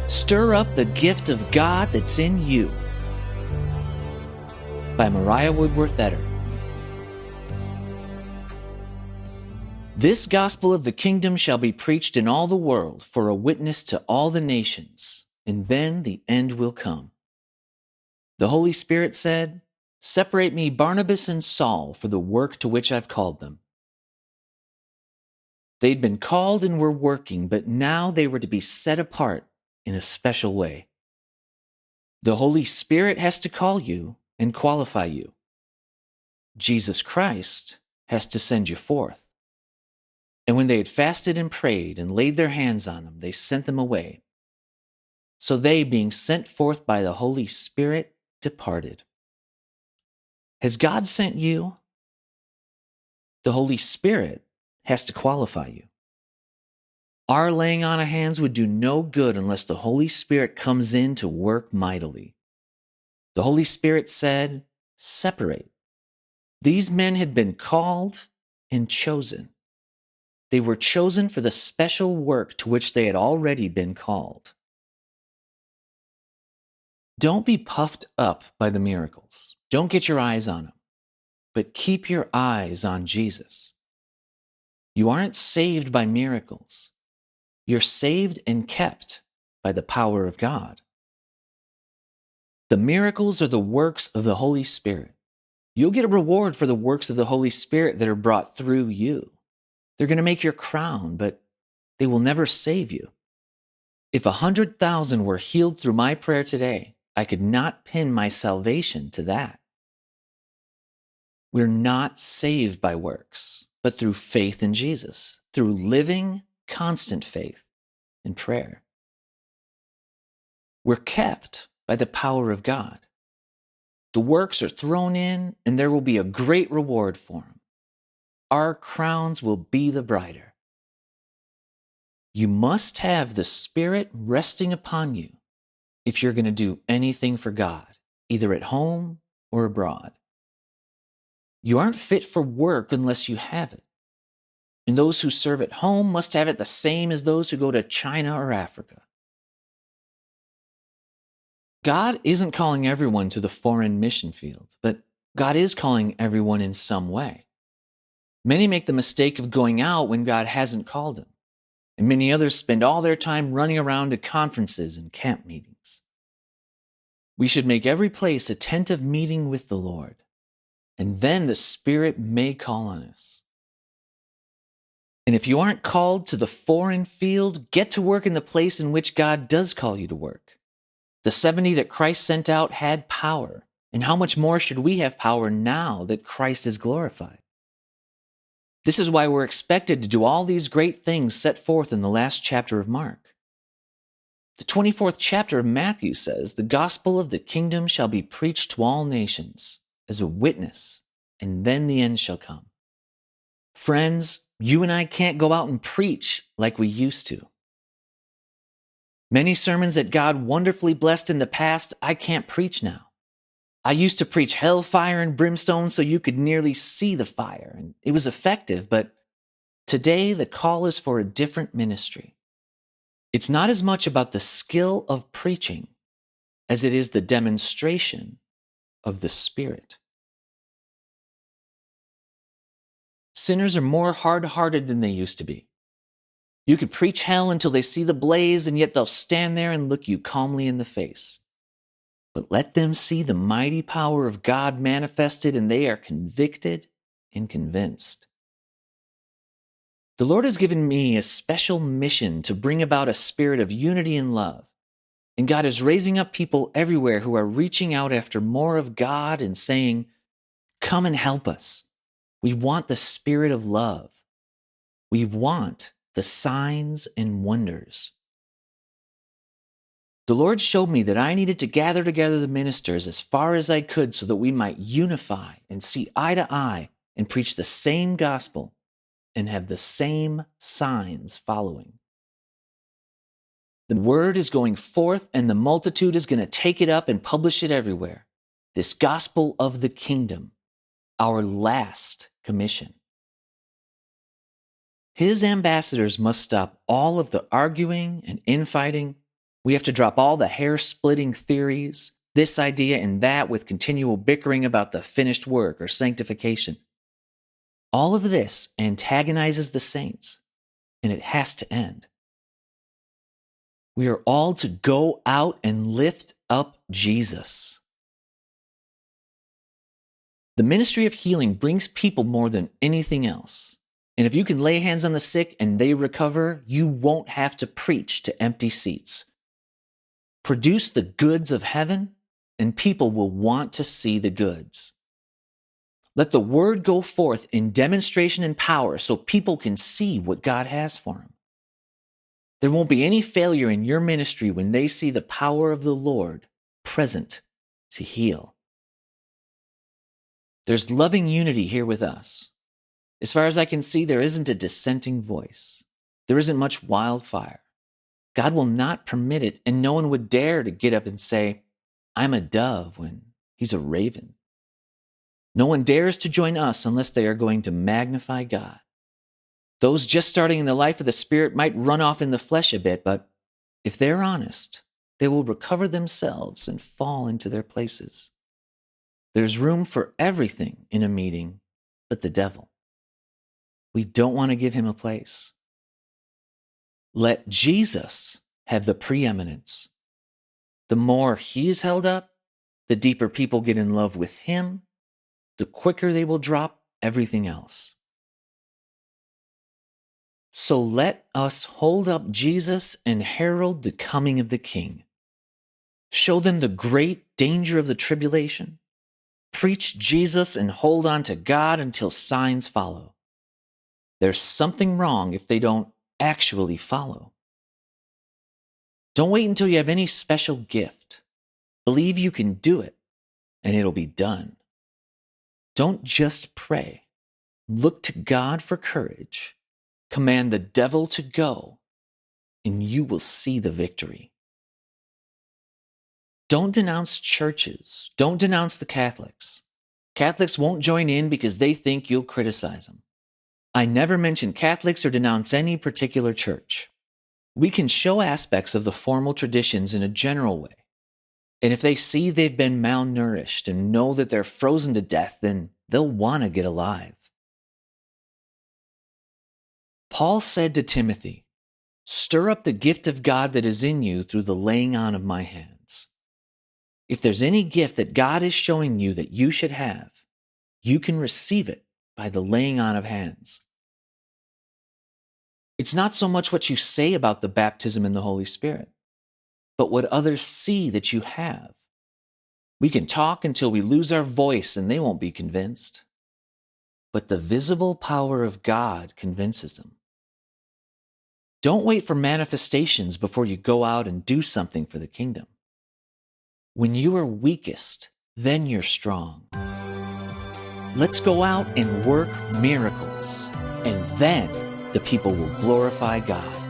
Stir up the gift of God that's in you. By Woodworth, Etter. This gospel of the kingdom shall be preached in all the world for a witness to all the nations, and then the end will come. The Holy Spirit said, "Separate me Barnabas and Saul for the work to which I've called them." They'd been called and were working, but now they were to be set apart in a special way. The Holy Spirit has to call you and qualify you. Jesus Christ has to send you forth. And when they had fasted and prayed and laid their hands on them, they sent them away. So they, being sent forth by the Holy Spirit, departed. Has God sent you? The Holy Spirit has to qualify you. Our laying on of hands would do no good unless the Holy Spirit comes in to work mightily. The Holy Spirit said, "Separate." These men had been called and chosen. They were chosen for the special work to which they had already been called. Don't be puffed up by the miracles. Don't get your eyes on them, but keep your eyes on Jesus. You aren't saved by miracles. You're saved and kept by the power of God. The miracles are the works of the Holy Spirit. You'll get a reward for the works of the Holy Spirit that are brought through you. They're going to make your crown, but they will never save you. If 100,000 were healed through my prayer today, I could not pin my salvation to that. We're not saved by works, but through faith in Jesus, through living, constant faith and prayer. We're kept by the power of God. The works are thrown in, and there will be a great reward for them. Our crowns will be the brighter. You must have the Spirit resting upon you if you're going to do anything for God, either at home or abroad. You aren't fit for work unless you have it. And those who serve at home must have it the same as those who go to China or Africa. God isn't calling everyone to the foreign mission field, but God is calling everyone in some way. Many make the mistake of going out when God hasn't called them, and many others spend all their time running around to conferences and camp meetings. We should make every place a tent of meeting with the Lord, and then the Spirit may call on us. And if you aren't called to the foreign field, get to work in the place in which God does call you to work. The 70 that Christ sent out had power, and how much more should we have power now that Christ is glorified? This is why we're expected to do all these great things set forth in the last chapter of Mark. The 24th chapter of Matthew says, "The gospel of the kingdom shall be preached to all nations as a witness, and then the end shall come." Friends, you and I can't go out and preach like we used to. Many sermons that God wonderfully blessed in the past, I can't preach now. I used to preach hellfire and brimstone so you could nearly see the fire, and it was effective, but today the call is for a different ministry. It's not as much about the skill of preaching as it is the demonstration of the Spirit. Sinners are more hard-hearted than they used to be. You can preach hell until they see the blaze, and yet they'll stand there and look you calmly in the face. But let them see the mighty power of God manifested, and they are convicted and convinced. The Lord has given me a special mission to bring about a spirit of unity and love. And God is raising up people everywhere who are reaching out after more of God and saying, "Come and help us. We want the spirit of love. We want the signs and wonders." The Lord showed me that I needed to gather together the ministers as far as I could so that we might unify and see eye to eye and preach the same gospel and have the same signs following. The word is going forth, and the multitude is going to take it up and publish it everywhere. This gospel of the kingdom, our last commission. His ambassadors must stop all of the arguing and infighting We have to drop all the hair-splitting theories, this idea and that, with continual bickering about the finished work or sanctification. All of this antagonizes the saints, and it has to end. We are all to go out and lift up Jesus. The ministry of healing brings people more than anything else. And if you can lay hands on the sick and they recover, you won't have to preach to empty seats. Produce the goods of heaven, and people will want to see the goods. Let the word go forth in demonstration and power so people can see what God has for them. There won't be any failure in your ministry when they see the power of the Lord present to heal. There's loving unity here with us. As far as I can see, there isn't a dissenting voice. There isn't much wildfire. God will not permit it, and no one would dare to get up and say, I'm a dove, when he's a raven. No one dares to join us unless they are going to magnify God. Those just starting in the life of the Spirit might run off in the flesh a bit, but if they're honest, they will recover themselves and fall into their places. There's room for everything in a meeting but the devil. We don't want to give him a place. Let Jesus have the preeminence. The more he is held up, the deeper people get in love with him, the quicker they will drop everything else. So let us hold up Jesus and herald the coming of the King. Show them the great danger of the tribulation. Preach Jesus and hold on to God until signs follow. There's something wrong if they don't actually follow. Don't wait until you have any special gift. Believe you can do it, and it'll be done. Don't just pray. Look to God for courage. Command the devil to go, and you will see the victory. Don't denounce churches. Don't denounce the Catholics. Catholics won't join in because they think you'll criticize them. I never mention Catholics or denounce any particular church. We can show aspects of the formal traditions in a general way. And if they see they've been malnourished and know that they're frozen to death, then they'll want to get alive. Paul said to Timothy, "Stir up the gift of God that is in you through the laying on of my hands." If there's any gift that God is showing you that you should have, you can receive it by the laying on of hands. It's not so much what you say about the baptism in the Holy Spirit, but what others see that you have. We can talk until we lose our voice and they won't be convinced. But the visible power of God convinces them. Don't wait for manifestations before you go out and do something for the kingdom. When you are weakest, then you're strong. Let's go out and work miracles, and then the people will glorify God.